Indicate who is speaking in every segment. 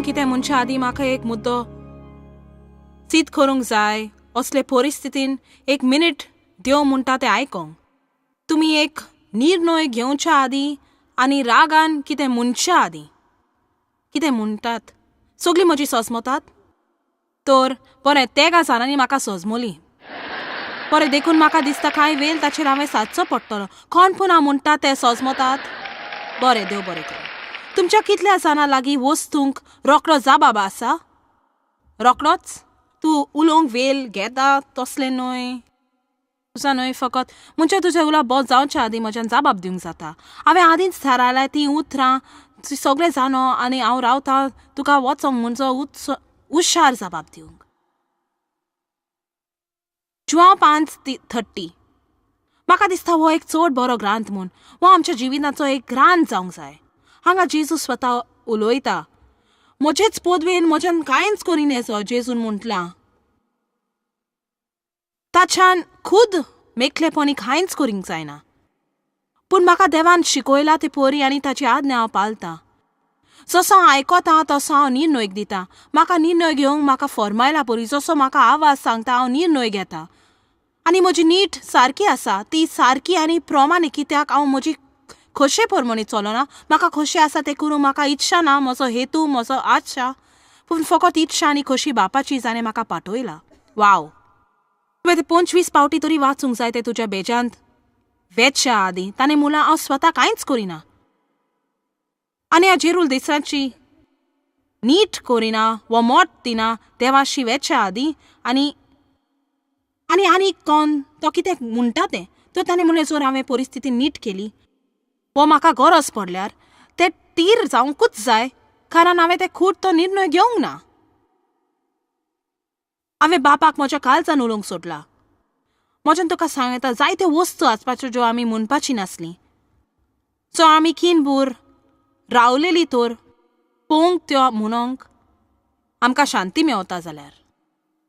Speaker 1: कितें म्हणचे आदीं म्हाका एक मुद्दो सिद्ध करूंक जाय. असले परिस्थितीन एक मिनीट देव म्हणटा तें आयकोंक. तुमी एक निर्णय घेवच्या आदीं आनी रागान कितें म्हणच्या आदीं कितें म्हणटात सगळीं म्हजी सजमतात. तर बरें ते गजालांनी म्हाका सजमली. बरें देखून म्हाका दिसता कांय वेळ ताचेर हांवें सादचो पडटलो. कोण पूण हांव म्हणटा ते सजमतात. बरें देव बरें कर. तुमच्या कितल्या जाणां लागीं वस्तूंक रोखडो जबाब आसा? रोखडोच तूं उलोवंक वेळ घेता तसलें न्हय. तुझा न्हय फकत म्हणजे तुजें उलोवप बोस जावच्या आदीं म्हज्यान जबाब दिवंक जाता. हांवें आदींच थारायल्यार तीं उतरां सगळें जाणो आनी हांव रावतां तुका वचोंक म्हणचो हुशार जबाब दिवंक. जुआंव 5:30 म्हाका दिसता हो एक चड बरो ग्रंथ म्हूण. हो आमच्या जिविताचो एक ग्रंथ जावंक जाय. हांगा जेजू स्वता उलयता. म्हजेच पोदवेन म्हज्यान कांयच करिनेजो जेजून म्हटलां. ताच्यान खुद मेकलेपणी कांयच करूंक जायना. पूण म्हाका देवान शिकयला ते परी आनी ताची आज्ञा हांव पाळटां. जसो हांव आयकतां तसो हांव निर्णय दितां. म्हाका निर्णय घेवंक म्हाका फॉर्मायला परी जसो म्हाका आवाज सांगता हांव निर्णय घेतां. आनी म्हजी नीट सारकी आसा ती सारकी आनी प्रमाणे. कित्याक हांव म्हजी खोशे प्रमाणे चलना. म्हाका खोशे आसा तें करूंक म्हाका इच्छा ना. म्हजो हेतू म्हजो आशा पूण फकत इच्छा आनी खोशी बापाची जाणें म्हाका पाठयला. वाव. तुवें ते 25 पावटी तरी वाचूंक जाय ते तुज्या बेजांत वेचच्या आदीं. ताणें मुलां हांव स्वता कांयच करिना आनी ह्या जेरूल दिसांची नीट करिना वो मोट दिना देवाशी वेचच्या आदीं. आनी आनी आनी कोण तो कितें म्हणटा तें तो ताणें म्हणलें जर हांवें परिस्थिती नीट केली वो म्हाका गरज पडल्यार तें टीर जावंकूच जाय. कारण हांवें तें खूट तो निर्णय घेवंक ना. हांवें बापाक म्हज्या काळजान उलोवंक सोडला. म्हज्यान तुका सांगता जायत्यो वस्तू आसपाच्यो ज्यो आमी म्हणपाची नासली. सो आमी किनबूर रावलेली तर पळोवंक त्यो म्हणोंक आमकां शांती मेवता. जाल्यार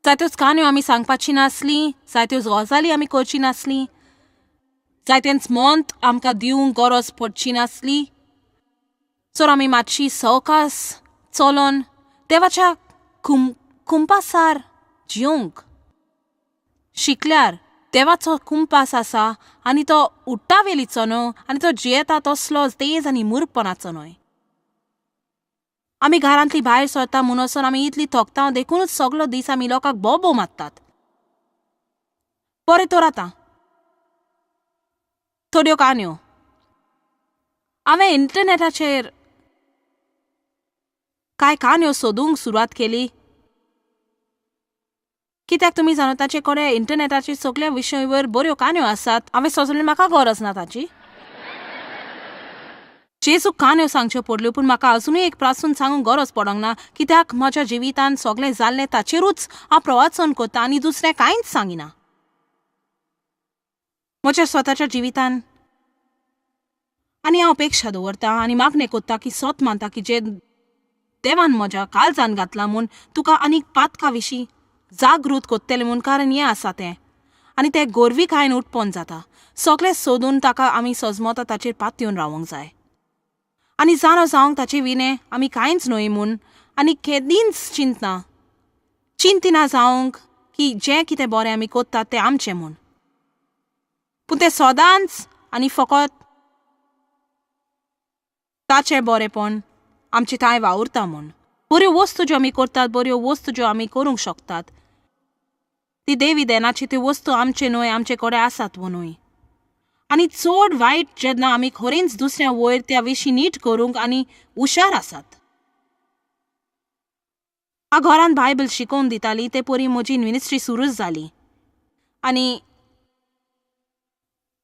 Speaker 1: जायत्योच काणयो आमी सांगपाची नासली. जायत्यो गजाली आमी करची नासली. जायत्यांच मंत आमकां दिवंक गरज पडची नासली. सो आमी मातशी सवकास चलोन देवाच्या कुंपासार जिवंक शिकल्यार देवाचो कुंपास आसा आनी तो उट्टा वेलीचो न्हय आनी तो जियेता तसलो तेज आनी मुर्पणाचो न्हय. आमी घरांतली भायर सरता म्हणसर आमी इतली थकता देखूनच सगलो दीस आमी लोकांक बोबो मारतात. बरें तर आतां थोड्यो काणयो हांवें इंटरनेटाचेर कांय काणयो सोदूंक सुरवात केली. कित्याक तुमी जाणा ताचे कडेन इंटरनेटाचेर सगळ्या विशयावर बऱ्यो काणयो आसात. हांवें सोजलें म्हाका गरज ना ताची. जेजूक काणयो सांगच्यो पडल्यो पूण म्हाका अजुनूय एक पासून सांगूंक गरज पडोंक ना. कित्याक म्हज्या जिवितान सगळें जाल्लें ताचेरूच हांव प्रवचन करतां आनी दुसरें कांयच सांगिना. म्हज्या स्वताच्या जिवितान आनी हांव अपेक्षा दवरतां आनी मागणें कोत्ता की सोत मानता की जे देवान म्हज्या काळजान घातलां म्हूण तुका आनीक पातका विशीं जागृत कोत्तेलें म्हूण. कारण हें आसा तें आनी तें गोरवीकायेन उठपोन जाता. सगळें सोदून ताका आमी सजमता ताचेर पातयेवन रावंक जाय आनी जाणो जावंक ताचे विणे आमी कांयच न्हय म्हूण. आनी केदींच चिंतिना जावंक की जें कितें बरें आमी कोत्तात तें आमचें म्हूण. पूण तें सदांच आनी फकत ताचें बरेंपण आमचे थंय वावुरता म्हूण. बऱ्यो वस्तू ज्यो आमी करतात बऱ्यो वस्तू ज्यो आमी करूंक शकतात ती देवी देनाची त्यो वस्तू आमचे न्हय आमचे कडेन आसात वो न्हय. आनी चड वायट जेन्ना आमी खरेंच दुसऱ्या वयर त्या विशीं नीट करूंक आनी हुशार आसात. हांव घरांत बायबल शिकोवन दिताली ते परी म्हजी मिनिस्ट्री सुरूच जाली आनी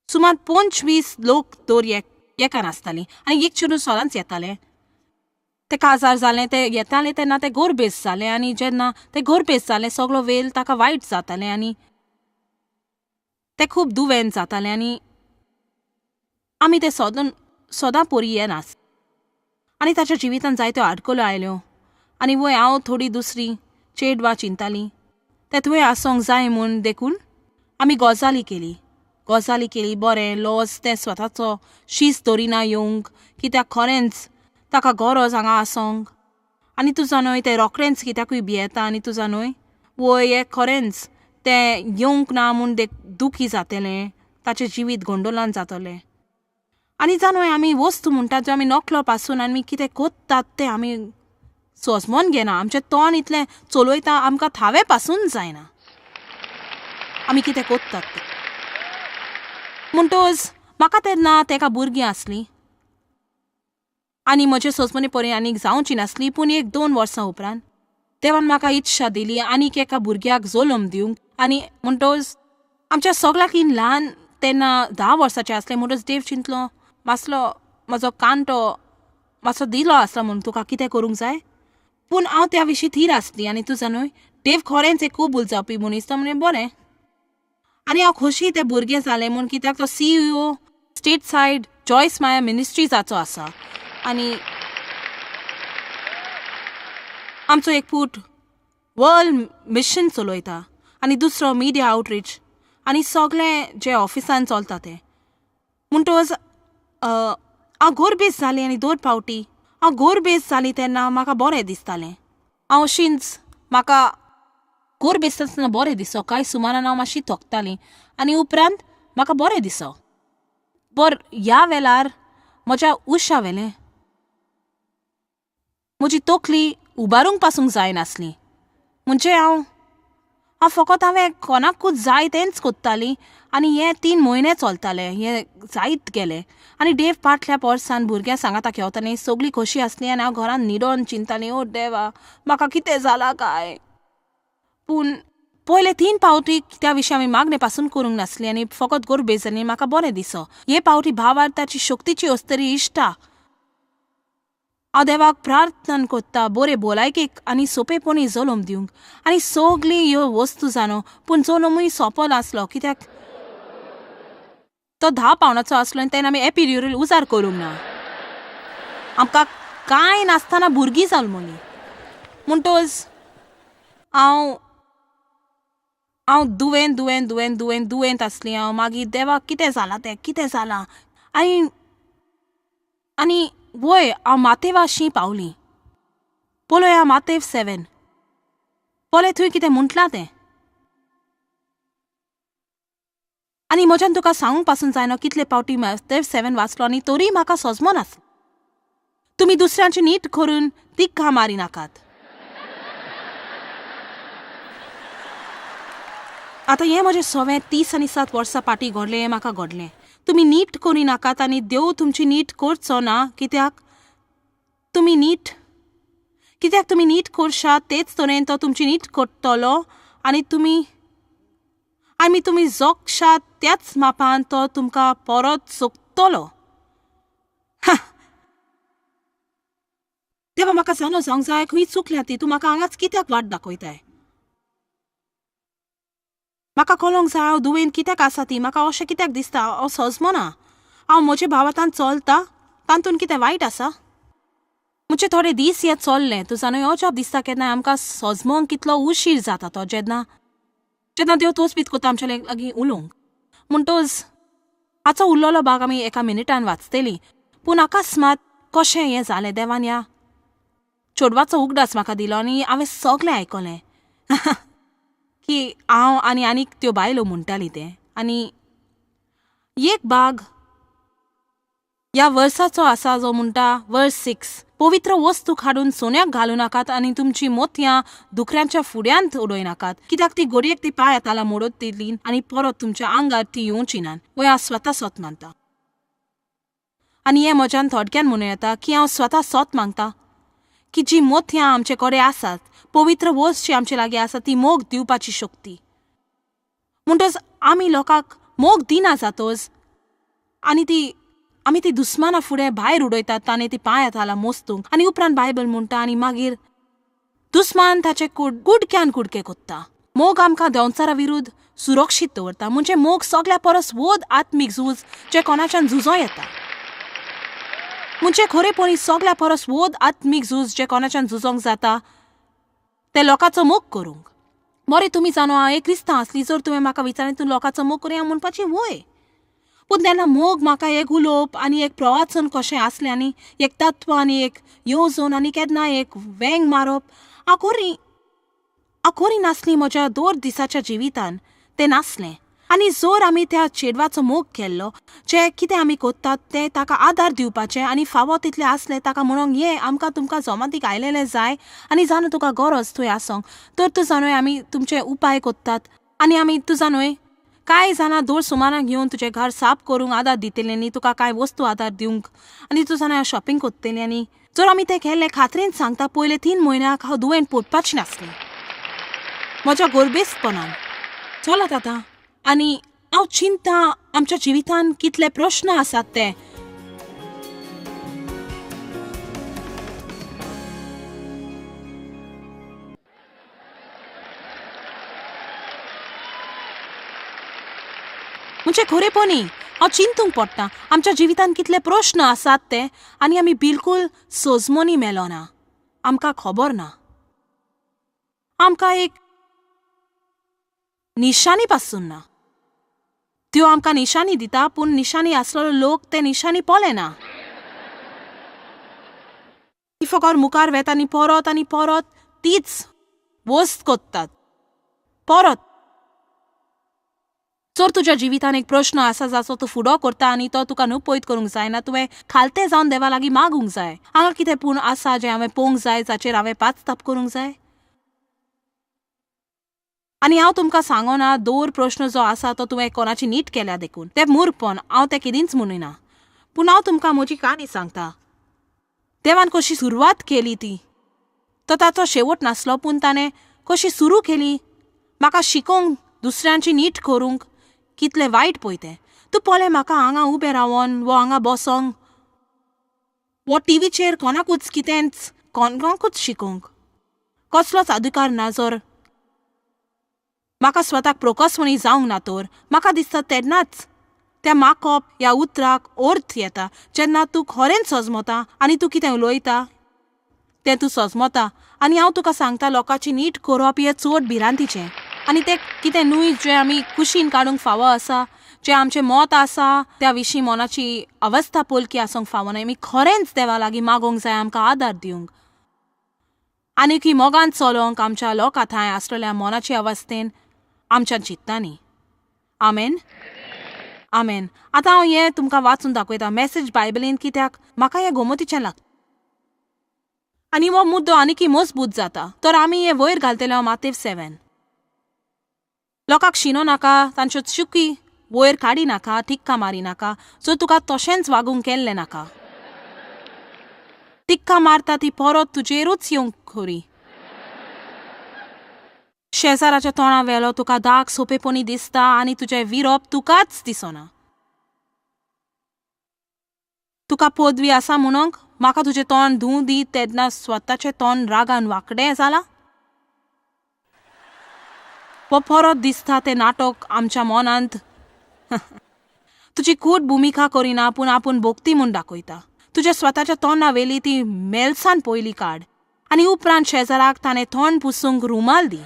Speaker 1: सुमार 25 लोक दर एकान आसतालीं आनी एक चेडूं सदांच येतालें. ते काजार जालें ते येतालें तेन्ना ते गोरबेज जालें आनी जेन्ना ते गोरबेज जालें सगळो वेळ ताका वायट जातालें आनी ते खूब दुवेंत जातालें आनी आमी ते सदां परी येनास. आनी ताच्या जिवितान जायत्यो आडखळ्यो आयल्यो आनी वय हांव थोडी दुसरी चेडवां चिंतालीं ते तुवें आसोंक जाय म्हूण. देखून आमी गजाली केली बरें लॉस तें स्वताचो शीस दरिना येवंक कित्याक खरेंच ताका गरज हांगा आसोंक आनी तुजो न्हय तें रोखडेंच कित्याकूय भियेता आनी तुजो न्हय वय हें खरेंच तें येवंक ना म्हूण दुखी जातलें ताचें जिवीत गोंडोलान जातलें आनी जाणूय आमी वस्तू म्हणटात ज्यो आमी नकलो पासून आमी कितें कोत्तात तें आमी सोजमोन घेना आमचें तोंड इतलें चलयता आमकां थावे पासून जायना आमी कितें कोत्तात तें म्हणटोच म्हाका तेन्ना तेका भुरगीं आसलीं आनी म्हजे सोजमोनी परी आनीक जावची नासली पूण 1-2 वर्सां उपरांत देवान म्हाका इच्छा दिली आनीक एका भुरग्याक जल्म दिवंक आनी म्हणटोच आमच्या सगळ्याकीन ल्हान तेन्ना 10 वर्साचें आसलें म्हणटच देव चिंतलो मासलो म्हजो कांटो मातसो दिलो आसलो म्हूण तुका कितें करूंक जाय पूण हांव त्या विशीं थीर आसली आनी तुजो न्हय देव खरेंच एक कबूल जावपी मनीस तो म्हणलें बरें आनी हांव खोशी तें भुरगें जालें म्हूण कित्याक तो CEO स्टेट सायड जॉयस माया मिनिस्ट्रीजाचो आसा आनी आमचो एक पूट वर्ल्ड मिशन चलयता आनी दुसरो मिडिया आउटरीच आनी सगळें जे ऑफिसान चलता तें म्हणटच हांव गोरबेज जालें आनी 2 फावटी हांव गोरबेज जाली तेन्ना म्हाका बरें दिसतालें हांव अशींच म्हाका गोरबेज आसतना बरें दिसो कांय सुमारान हांव मातशी थकतालीं आनी उपरांत म्हाका बरें दिसो ह्या वेळार म्हज्या उश्या वेलें म्हजी तकली उबारूंक पासूंक जायनासली म्हणजे हांव फकत हांवें कोणाकूच जाय तेंच कोत्तालीं आनी हे 3 म्हयने चलताले हे जायत गेले आनी देव फाटल्या वर्सान भुरग्यां सांगाता खेवतालीं सगळीं खोशी आसलीं आनी हांव घरान न्हिदोन चिंतालीं ओ देवा म्हाका कितें जालां काय पूण पयले 3 फावटी त्या विशीं हांवें मागणे पासून करूंक नासली आनी फकत गोरबेज जाली म्हाका बरें दिसो हे फावटी भावार्थाची शक्तीची अस्तरी इश्टा हांव देवाक प्रार्थना कोत्ता बरे भलायकेक आनी सोंपेपणी जल्म दिवंक आनी सगळीं ह्यो वस्तू जाणो पूण जल्मूय सोंपो नासलो कित्याक तो 10 पावंडाचो आसलो आनी तेन्ना आमी एपिड्युरल उजार करूंक ना आमकां कांय नासतना भुरगीं जल्मलीं म्हणटच हांव दुयेंत आसलीं हांव मागीर देवाक कितें जालां तें कितें जालां आनी वय हांव मातेवाशी पावलीं पळोवया मातेव 7 पळय थंय कितें म्हटलां तें आनी म्हज्यान तुका सांगूंक पासून जायना कितले फावटी मातेव 7 वाचलो आनी तरी म्हाका सोजमो नासलो तुमी दुसऱ्यांची नीट करून तिका मारी नाकात आतां हें म्हजें सवें 30 आनी 7 वर्सां फाटीं घडलें हें म्हाका घडलें तुमी नीट करी नाकात आनी देव तुमची नीट करचो ना कित्याक तुमी नीट करशात तेच तरेन तो तुमची नीट करतलो आनी तुमी जगशात त्याच मापान तो तुमकां परत जगतलो देवा म्हाका जाणो जावंक जाय खंय चुकल्या ती तूं म्हाका हांगाच कित्याक वाट दाखयताय म्हाका कळोंक जाय हांव दुयेंत कित्याक आसा ती म्हाका अशें कित्याक दिसता हांव सजमो ना हांव म्हजे भावार्थान चलता तातूंत कितें वायट आसा म्हणजे थोडे दीस हे चलले तूं जाणा अजाप दिसता केन्ना आमकां सजमोंक कितलो उशीर जाता तो जेन्ना देव तोच बीत कोता आमच्या लागीं उलोवंक म्हणटच हाचो उरलेलो भाग आमी एका मिनिटान वाचतलीं पूण अकस्मात कशें हें जालें देवान ह्या चेडवाचो उगडास म्हाका दिलो आनी हांवें सगळें आयकलें की हांव आनी आनीक त्यो बायलो म्हणटाली तें आनी एक भाग ह्या वर्साचो आसा जो म्हणटा वर्स 6 पवित्र वस्तू हाडून सोन्याक घालूं नाकात आनी तुमची मोतयां दुकऱ्यांच्या फुड्यांत उडोय नाकात कित्याक ती घडयेक ती पांय येताला मोडत दिली आनी परत तुमच्या आंगार ती येवची ना वय हांव स्वता सोत मागता आनी हें म्हज्यान थोडक्यान म्हणूं येता की हांव स्वता सोत मागता की जी मोतयां आमचे कडेन आसात पवित्र वस्त जी आमचे लागीं आसा ती मोग दिवपाची शक्ती म्हणटच आमी लोकांक मोग दिना जातोच आनी आमी ती दुस्माना फुडें भायर उडयतात आनी ती पांय येताला मोस्तूंक आनी उपरांत बायबल म्हणटा आनी मागीर दुस्मान ताचे कुडक्यान कुडके कोत्ता मोग आमकां देंवचारा विरुद्ध सुरक्षीत दवरता म्हणजे मोग सगळ्या परस वोद आत्मीक झूज जे कोणाच्यान झुजो येता म्हणजे खरेपणी सगळ्या परस वोद आत्मीक झूज जे कोणाच्यान झुजोंक जाता ते लोकांचो मोग करूंक बरें तुमी जाणो हांव एक क्रिस्तांव आसली जर तुवें म्हाका विचारलें तूं लोकांचो मोग करूं हांव म्हणपाची वय पूण तेन्ना मोग म्हाका एक उलोवप आनी एक प्रवाचन कशें आसलें आनी एक तत्व आनी एक येवजून आनी केन्ना एक वेंग मारप हांव खरी नासली म्हज्या 2 दिसाच्या जिवितान तें नासलें. आनी जोर आमी त्या चेडवाचो मोग केल्लो, जे कितें आमी कोत्तात तें ताका आदार दिवपाचें आनी फावो तितलें आसलें ताका म्हणूंक ये आमकां तुमकां जमातीक आयलेलें जाय आनी जाणा तुका गरज थंय आसोंक, तर तूं जाणय आमी तुमचे उपाय कोत्तात आनी आमी तूं जाणय कांय जाणां 2 सुमारांक येवन तुजें घर साफ करूंक आदार दितलें आनी तुका कांय वस्तू आदार दिवंक आनी तूं जाणा शॉपिंग कोत्तेलें. आनी जर आमी तें केल्लें खात्रीन सांगता पयले 3 म्हयन्याक हांव दुयेंत पडपाची नासलें म्हज्या गोरबेस्तपणान. चलत आतां आनी हांव चिंता आमच्या जिवितान कितले प्रश्न आसात ते. म्हणजे खरेपणी हांव चिंतूंक पडटा आमच्या जिवितान कितले प्रश्न आसात ते आनी आमी बिलकूल सोजमोनी मेलो ना. आमकां खबर ना. आमकां एक निशाणी पासून ना. त्यो आमकां निशाणी दिता पूण निशाणी आसलेलो लोक ते निशाणी पळयना. ती फकत मुखार वेता आनी परत तीच वस्त कोत्तात परत. जर तुज्या जिवितान एक प्रश्न आसा जाचो तूं फुडो करता आनी तो तुका न्हू पयत करूंक जायना, तुवें खालते जावन देवा लागीं मागूंक जाय. हांगा कितें पूण आसा जें हांवें पळोवंक जाय जाचेर हांवें पाचताप करूंक जाय. आनी हांव तुमकां सांगोना 2 प्रश्न जो आसा तो तुवें कोणाची नीट केल्या देखून तें मूर्खपण, हांव तें केदींच म्हणिना. पूण हांव तुमकां म्हजी काणी सांगता. देवान कशी सुरवात केली ती, तो ताचो शेवट नासलो पूण ताणें कशी सुरू केली म्हाका शिकोवंक, दुसऱ्यांची नीट करूंक. कितलें वायट पळय तें. तूं पळय म्हाका हांगा उबें रावन वो हांगा बसोंक वो टीव्हीचेर कोणाकूच कितेंच कोणाकूच शिकोवंक कसलोच अधिकार ना. जर म्हाका स्वताक प्रकसपणी जावंक ना तर म्हाका दिसता तेन्नाच त्या माकप ह्या उतराक अर्थ येता जेन्ना तूं खरेंच सजमता आनी तूं कितें उलयता तें तूं सजमता. आनी हांव तुका सांगता लोकांची नीट करप हें चड भिरांतीचें आनी तें कितें न्हूय जें आमी कुशीन काडूंक फावो आसा, जें आमचें मत आसा त्या विशीं मनाची अवस्था पलकी आसूंक फावो ना. आमी खरेंच देवा लागीं मागोंक जाय आमकां आदार दिवंक आनी की मोगान चलोवंक आमच्या लोकां थंय आसलेल्या मनाची अवस्थेन आमच्या चित्तांनी. आमेन आमेन. आतां हांव हें तुमकां वाचून दाखयता मेसेज बायबलीन, कित्याक म्हाका हें गोमतीचें लागता आनी हो मुद्दो आनीकी मजबूत जाता. तर आमी हें वयर घालतले मातेव 7. लोकांक शिनो नाका, तांच्यो चुकी वयर काडी नाका, तिक्का मारी नाका. जर तुका तशेंच वागूंक केल्लें नाका, तिक्का मारता ती परत तुजेरूच येवंक खरी. शेजाराच्या तोंडा वेलो तुका दाग सोंपेपणी दिसता आनी तुजें विरोप तुकाच दिसना. तुका पदवी आसा म्हणूंक म्हाका तुजें तोंड धुव दी तेन्ना स्वताचें तोंड रागान वांकडें जालां. परत दिसता तें नाटक आमच्या मनांत. तुजी कूट भुमिका करिना पूण आपूण भोगती म्हूण दाखयता. तुज्या स्वताच्या तोंडा वेली ती मेलसाण पयली काड आनी उपरांत शेजाराक ताणें तोंड पुसूंक रुमाल दी.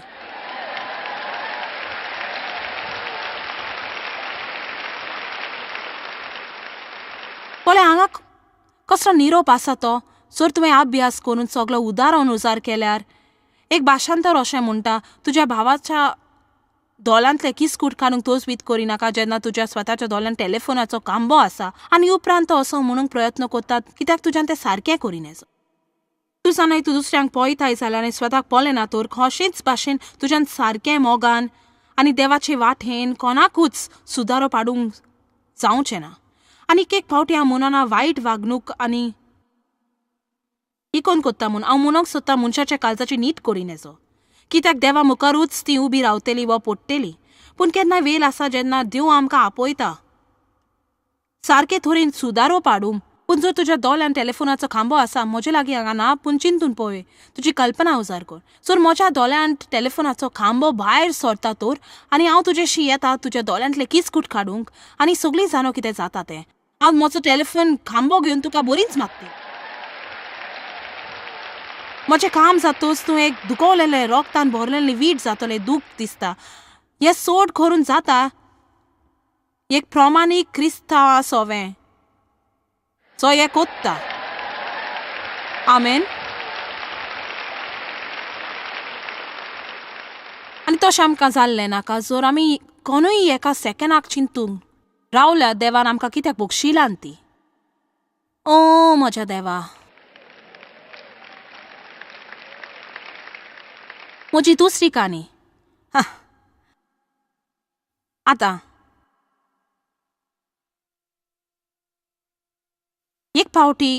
Speaker 1: पळय हांगा कसलो निरोप आसा तो. जर तुवें अभ्यास करून सगलो उजार केल्यार एक भाशांतर अशें म्हणटा, तुज्या भावाच्या दोलांतले किसकूट काडूंक तोजवीत करिनाका जेन्ना तुज्या स्वताच्या दोळ्यान टेलिफोनाचो खांबो आसा आनी उपरांत तो असो म्हणूंक प्रयत्न करतात कित्याक तुज्यान तें सारकें करिनेजो. तूं जाणाय तूं दुसऱ्यांक पळयताय जाल्यार आनी स्वताक पळयना तर अशेंच भाशेन तुज्यान सारकें मोगान आनी देवाचे वाटेन कोणाकूच सुदारो पाडूंक जावचें ना. आनी एक फावटी हांव म्हणना वायट वागणूक आनी इकोन कोत्ता म्हूण हांव म्हणूंक सोदता मनशाच्या काळजाची नीट करिनेजो, कित्याक देवा मुखारूच ती उबी रावतली वा पडटली. पूण केन्ना वेळ आसा जेन्ना देव आमकां आपयता सारके तरेन सुदारो पाडूंक. पूण जर तुज्या दोळ्यान टेलिफोनाचो खांबो आसा, म्हजे लागीं हांगा ना पूण चिंतून पळय, तुजी कल्पना उजार कर. जर म्हज्या दोळ्यान टेलिफोनाचो खांबो भायर सरता तर आनी हांव तुजेशी येता तुज्या दोळ्यांतले किसकूट काडूंक आनी सगळीं जाणो कितें जाता तें, हांव म्हजो टेलिफोन खांबो घेवन तुका बरींच मागता. म्हजें काम जातोच तूं एक दुखवलेलें रोगतान भरलेलें वीट जातलें दूख दिसता. हें सोड करून जाता. एक प्रमाणीक क्रिस्तांव आसोवें जो हें कोत्ता. आमेन. आनी तशें आमकां जाल्लें नाका. जर आमी कोणूय एका सेकंडाक चिंतूंक रावल्यार देवान आमकां कित्याक बक्षिलां ती. ओ म्हज्या देवा, म्हजी दुसरी काणी. आतां एक फावटी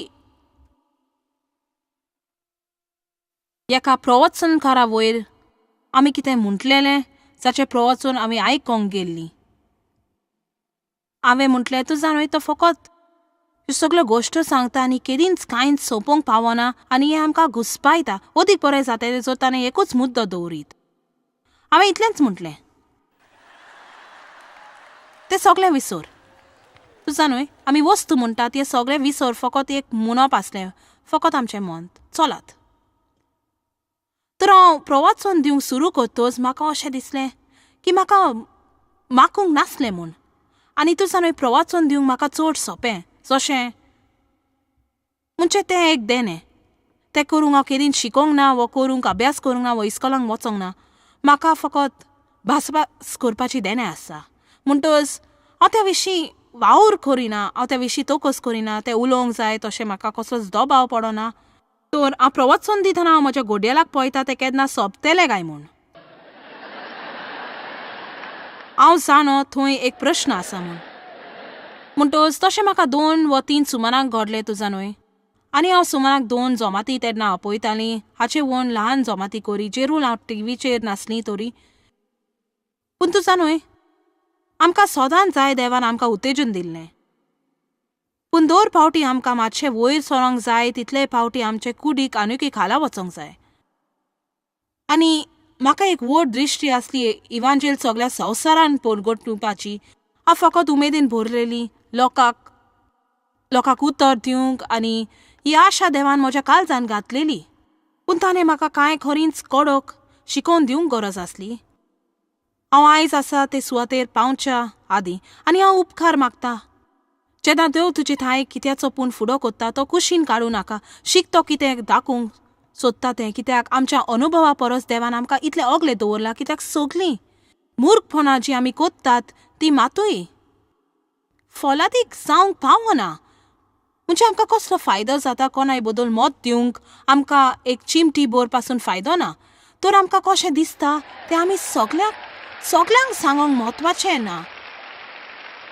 Speaker 1: एका प्रवचनकारा वयर आमी कितें म्हटलेलें जाचें प्रवचन आमी आयकोंक गेल्लीं. हांवें म्हटलें तूं जाणा तो फकत ह्यो सगळ्यो गोश्ट सांगता आनी केदींच कांयच सोंपोवंक पावना आनी हें आमकां घुस्पायता. अदीक बरें जातलें जर ताणें एकूच मुद्दो दवरीत. हांवें इतलेंच म्हटलें. तें सगळें विसर. तूं जाणूय आमी वस्तू म्हणटात तें सगळें विसर. फकत एक मुनप आसलें, फकत आमचें मन. चलात. तर हांव प्रवचन दिवंक सुरू करतोच म्हाका अशें दिसलें की म्हाका मागूंक नासलें म्हूण. आनी तूं जाणूय प्रवचन दिवंक म्हाका चड सोंपें. जशें म्हणजे तें एक देणें. तें करूंक हांव केदीन शिकोंक ना, वो करूंक अभ्यास करूंक ना, वो इस्कॉलांक वचोंक ना. म्हाका फकत भास करपाची देणें आसा. म्हणटच हांव त्या विशीं वावर करिना, हांव त्या विशीं तोकस करिना. तें उलोवंक जाय तशें म्हाका कसलोच दबाव पडना. तर हांव प्रवचन दितना हांव म्हज्या घोड्यालाक पळयता तें केन्ना सोंपतलें काय म्हूण. हांव जाणो थंय एक प्रश्न आसा म्हूण. म्हणटच तशें म्हाका 2 वा 3 सुमाराक घडलें तूं जाणूय. आनी हांव सुमाराक 2 जोमाती तेन्ना आपयतालीं. हाचे वण ल्हान जोमाती करी, जेरूल हांव टीव्हीचेर नासलीं तरी. पूण तूं जाणूय आमकां सदांच जाय देवान आमकां उत्तेजन दिल्लें. पूण 2 फावटी आमकां मातशें वयर सरोंक जाय तितले फावटी आमचे कुडीक आनीकय खाला वचोंक जाय. आनी म्हाका एक व्हड दृश्टी आसली इवांजेल सगळ्या संवसारान परगटुवपाची. हांव फकत उमेदीन भरलेली लोकांक उतर दिवंक आनी ही आशा देवान म्हज्या काळजान घातलेली. पूण ताणें म्हाका कांय खरींच कडक शिकोवन दिवंक गरज आसली. हांव आयज आसा ते सुवातेर पावच्या आदीं आनी हांव उपकार मागतां. जेन्ना देव तुजे थंय कित्याचो पूण फुडो कोत्ता तो कुशीन काडूं नाका. शिकतो कितें दाखोवंक सोदता तें. कित्याक आमच्या अनुभवा परस देवान आमकां इतलें ओगलें दवरलां. कित्याक सगळीं मूर्खपणां जी आमी कोत्तात ती मातूय फलादीक जावंक पावना. म्हणजे आमकां कसलो फायदो जाता कोणाय बदल मत दिवंक आमकां एक चिमटी भर पासून फायदो ना. तर आमकां कशें दिसता तें आमी सगळ्यांक सांगोंक म्हत्वाचें ना.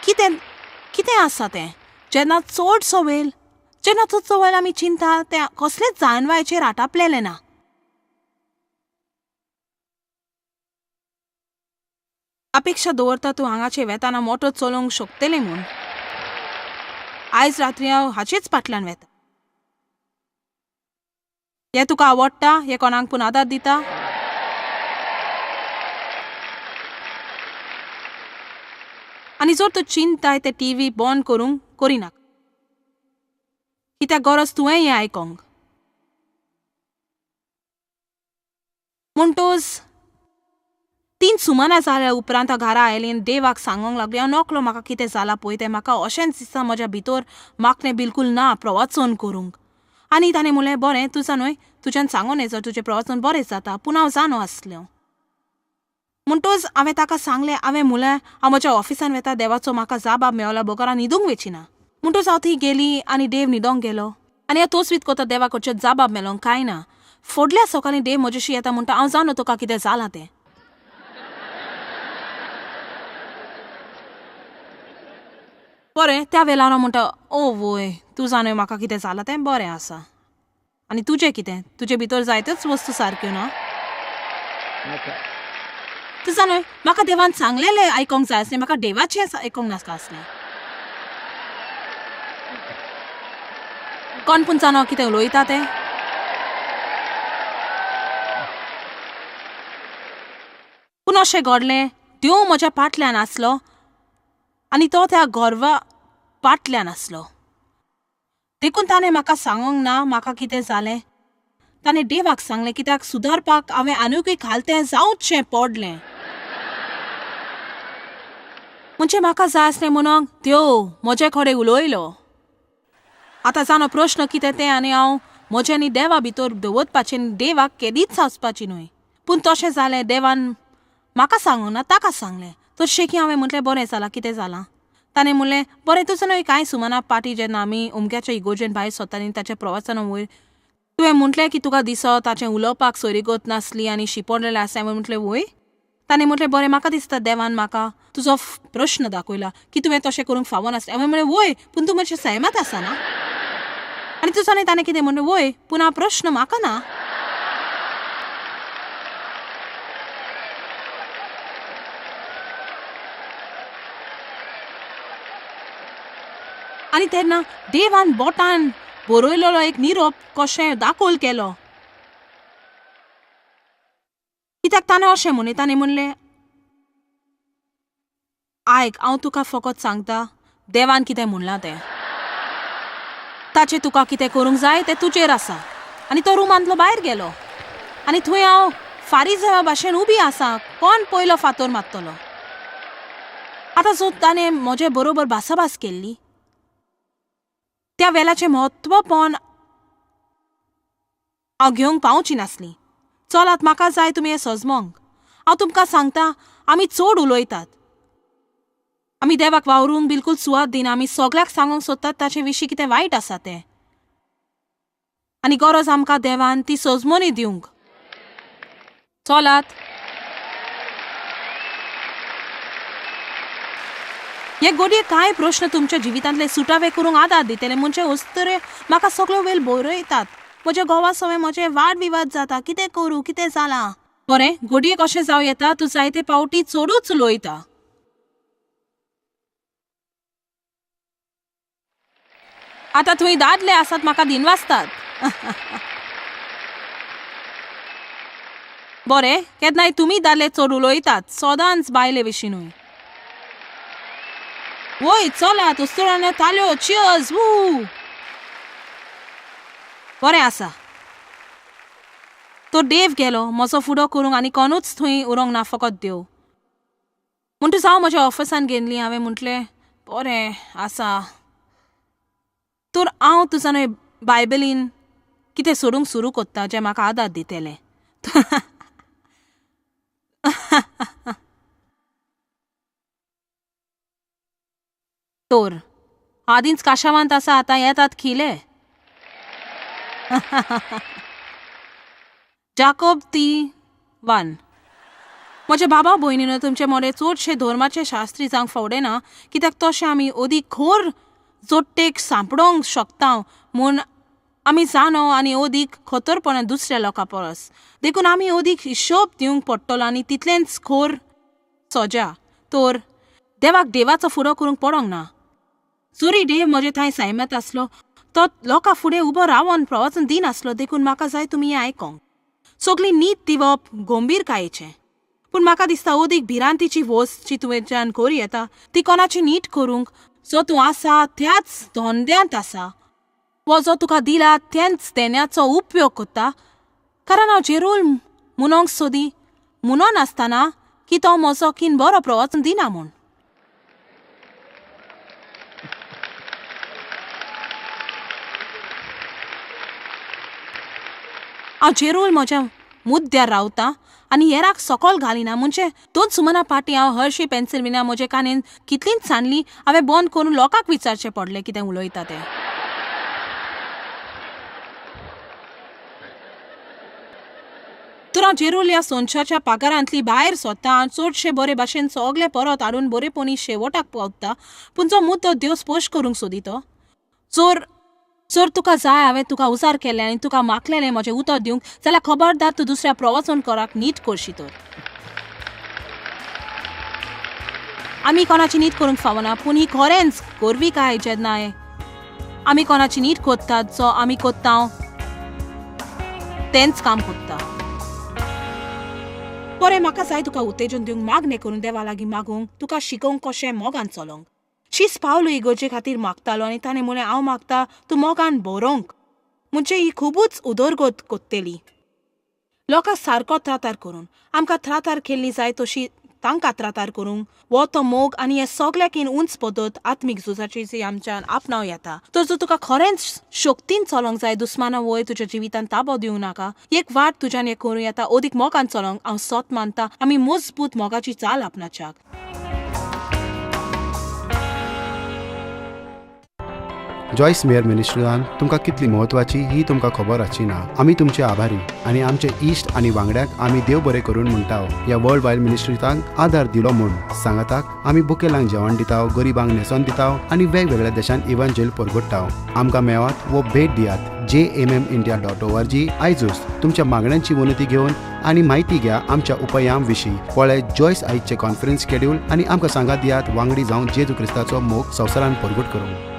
Speaker 1: कितें आसा तें जेन्ना चडसो वेळ आमी चिंता तें कसलेच जानवायचेर आटापलेलें ना. अपेक्षा दवरता तूं हांगाचे वेताना मोटो चलोवंक शकतलें म्हूण. आयज रात्री हांव हाचेच फाटल्यान वेता. हें तुका आवडटा? हें कोणाक पूण आदार दिता? आनी जर तूं चिंताय तें टीव्ही बंद करूंक करिनाका. कित्याक गरज तुवें हें आयकोंक. म्हणटोच 3 सुमारां जाल्या उपरांत हांव घरा आयलीं आनी देवाक सांगोंक लागलीं हांव नकलो म्हाका कितें जालां पळय तें. म्हाका अशेंच दिसता म्हज्या भितर मागणें बिलकूल ना प्रवचन करूंक. आनी ताणें म्हणलें बरें तूं जाणूय तुज्यान सांगून येजो तुजें प्रवचन बरें जाता. पूण हांव जाणो आसलें. म्हणटच हांवें ताका सांगलें. हांवें म्हणलें हांव म्हज्या ऑफिसान वेता. देवाचो म्हाका जाबाब मेळला बगर हांव न्हिदूंक वेचिना. म्हणटच हांव थंय गेली आनी देव न्हिदोंक गेलो. आनी हांव तोच कोता देवा कडचें जाबाब मेळोंक कांय ना. फुडल्या सकाळीं देव म्हजेशी येता म्हणटा हांव जाणो तुका कितें जालां तें. बरें त्या वेळार हांव म्हणटा ओ वय तूं जाणय म्हाका कितें जालां तें बरें आसा. आनी तुजें कितें? तुजे भितर जायत्योच वस्तू सारक्यो ना. तूं जाणय म्हाका देवान सांगलेलें आयकोंक जाय आसलें. म्हाका देवाचें आयकोंक नाका आसलें. कोण पूण जाणो कितें उलयता तें. पूण अशें घडलें देव म्हज्या फाटल्यान आसलो आनी तो त्या गोरवा फाटल्यान आसलो. देखून ताणें म्हाका सांगोंक ना म्हाका कितें जालें. ताणें देवाक सांगलें कित्याक सुदारपाक हांवें आनीकय खालतें जावचें पडलें. म्हणजे म्हाका जाय आसलें म्हणून त्यो म्हजे कडेन उलयलो. आतां जाणो प्रश्न कितें तें आनी हांव म्हजें न्ही देवा भितर दवरपाचें न्ही, देवाक केदीच वचपाची न्हय. पूण तशें जालें, देवान म्हाका सांगूंक ना, ताका सांगलें. तर शेकी हांवें म्हटलें बरें जालां, कितें जालां. ताणें म्हणलें बरें तुजो न्हय कांय सुमाना पाटी जेन्ना आमी उमक्याच्या इगोजेन भायर सरतालीं ताचें प्रवचना वयर तुवें म्हटलें की तुका दिसो ताचें उलोवपाक सोयरीगत नासली आनी शिंपडलेलें आसा. हांवें म्हटलें वय. ताणें म्हटलें बरें म्हाका दिसता देवान म्हाका तुजो प्रश्न दाखयला की तुवें तशें करूंक फावो नासलें. हांवें म्हणलें वय, पूण तूं मातशें सहमत आसा ना. आनी तुजो ताणें कितें म्हणलें वय, पूण हा प्रश्न म्हाका ना. आनी तेन्ना देवान बोटान बरयलेलो एक निरोप कशें दाखोल केलो. कित्याक ताणें अशें म्हणलें, ताणें म्हणलें आयक हांव तुका फकत सांगता देवान कितें म्हणलां तें. ताचें तुका कितें करूंक जाय तें तुजेर आसा. आनी तो रुमांतलो भायर गेलो. आनी थंय हांव फारीजवा भाशेन उबी आसा, कोण पयलो फातर मारतलो. आतां जो ताणें म्हजे बरोबर भासाभास केल्ली त्या वेलाचें म्हत्वपण हांव घेवंक पावची नासली. चलात म्हाका जाय तुमी हें सजमोंक. हांव तुमकां सांगता आमी चड उलयतात. आमी देवाक वावरूंक बिलकूल सुवात दिना. आमी सगळ्याक सांगूंक सोदतात ताचे विशीं कितें वायट आसा तें. आनी गरज आमकां देवान ती सजमोनी दिवंक. चलात. हे घडये कांय प्रश्न तुमच्या जिवितांतले सुटावे करूंक आदार दितले. म्हणजे अस्तरे म्हाका सगळो वेळ बरयतात. म्हज्या घोवा सवय म्हजे वाद विवाद जाता. कितें करूं, कितें जालां. बरें घडये कशें जावं येता तूं जायते पावटी चडूच उलयता. आतां थंय दादले आसात म्हाका दिनवासतात. बरें केन्नाय तुमी दादले चड उलयतात, सदांच बायले विशीं न्हय. वय चलात उस्तरांनी ताल्यो चियर्स वू. बरें आसा. तो देव गेलो म्हजो फुडो करूंक आनी कोणूच थंय उरोंक ना, फकत देव. म्हणटूच हांव म्हज्या ऑफिसान गेल्ली. हांवें म्हटलें बरें आसा तर हांव तुजो न्हय बायबलीन कितें सोडूंक सुरू कोत्ता जें म्हाका आदार दितलें. तर आदींच काशावांत आसा, आतां येतात खिले. जाकोब 3:1. म्हजे बाबा भयणीनो तुमचे मोडे चडशे धर्माचे शास्त्री जावंक फावडे ना, कित्याक तशें आमी अदीक खोर जोडटेक सांपडोंक शकता म्हूण आमी जाणो आनी अदीक खतरपणान दुसऱ्या लोकां परस. देखून आमी अदीक हिशोब दिवंक पडटलो आनी तितलेंच खोर सोज्या. तर देवाक देवाचो फुडो करूंक पडोंक ना. जरी देव म्हजे थंय सहमत आसलो तो लोकां फुडें उबो रावन प्रवचन दिनासलो. देखून म्हाका जाय तुमी हें आयकोंक. सगळी नीत दिवप गंभीरकायेचें. पूण म्हाका दिसता अदीक भिरांतीची वस्त जी तुवेच्यान करूं येता ती कोणाची नीट करूंक जो तूं आसा त्याच धोंद्यांत आसा, वो जो तुका दिला तेंच देण्याचो उपयोग कोत्ता. कारण हांव जेरूल म्हणोंक सोदी म्हणो नासतना की तो म्हजो कीन बरो प्रवचन दिना म्हूण. हांव जेरूल म्हज्या मुद्द्यार रावतां आनी हेराक सकल घालिना. म्हणजे 2 सुमाना पाटी हांव हरशी पेन्सिल विना म्हजे कानेन कितलींच सांडली हांवें बंद करून लोकांक विचारचें पडलें कितें उलयता तें. तर हांव जेरूल ह्या संचाच्या पागारांतली भायर सोदतां. चडशे बरे भाशेन सगळे परत हाडून बरेपणी शेवटाक पावता. पूण जो मुद्दो देव स्पश्ट करूंक सोदितो. जर तुका जाय हांवें तुका उजार केलें आनी तुका मागलेलें म्हजें उतर दिवंक, जाल्यार खबरदार तूं दुसऱ्या प्रवचन कराक नीट करशी. तर आमी कोणाची नीट करूंक फावना, पूण ही खरेंच गोरवीकाय जेन्ना आमी कोणाची नीट कोत्तात. जो आमी कोत्ता तेंच काम कोत्ता. बरें म्हाका जाय तुका उत्तेजन दिवंक, मागणें करून देवा लागीं मागूंक, तुका शिकोवंक कशें मोगान चलोंक. शीस पावलो इगोजे खातीर मागतालो आनी ताणें म्हणलें हांव मागता तूं मोगान बरोवंक. म्हणजे ही खुबूच उदरगत कोत्तेली. लोकांक सारको त्रातार करून आमकां त्रातार केल्ली जाय तशी तांकां त्रातार करूंक वो तो मोग आनी हे सगळ्याकीन उंच पद्दत आत्मीक झुजाची जी आमच्यान आपणाव येता. तर जर तुका खरेंच शक्तीन चलोंक जाय, दुस्माना वयर तुज्या जिवितान ताबो दिवं नाका, एक वाट तुज्यान हें करूं येता, अदीक मोगान चलोंक हांव सोत मानता. आमी मजबूत मोगाची चाल आपणाच्याक.
Speaker 2: जॉयस मेयर मिनिस्ट्रीन तुमकां कितली म्हत्वाची ही तुमकां खबर आसची ना. आमी तुमचे आभारी आनी आमचे इश्ट आनी वांगड्याक आमी देव बरें करून म्हणटाव. ह्या वर्ल्ड वायल्ड मिनिस्ट्रीतांक आदार दिलो म्हूण सांगताक आमी बुकेलांक जेवण दिताव, गरिबांक न्हेसोन दिताव आनी वेगवेगळ्या देशांत इव्हँजल परगटाव. आमकां मेळात वो भेट दियात jmmindia.org. आयजूच तुमच्या मागण्यांची विनंती घेवन आनी म्हायती घ्या आमच्या उपायां विशीं. पळय जॉयस आयजचे कॉन्फरन्स शेड्यूल आनी आमकां सांगात दियात वांगडी जावन जेजू क्रिस्ताचो मोग संवसारान परगट करूंक.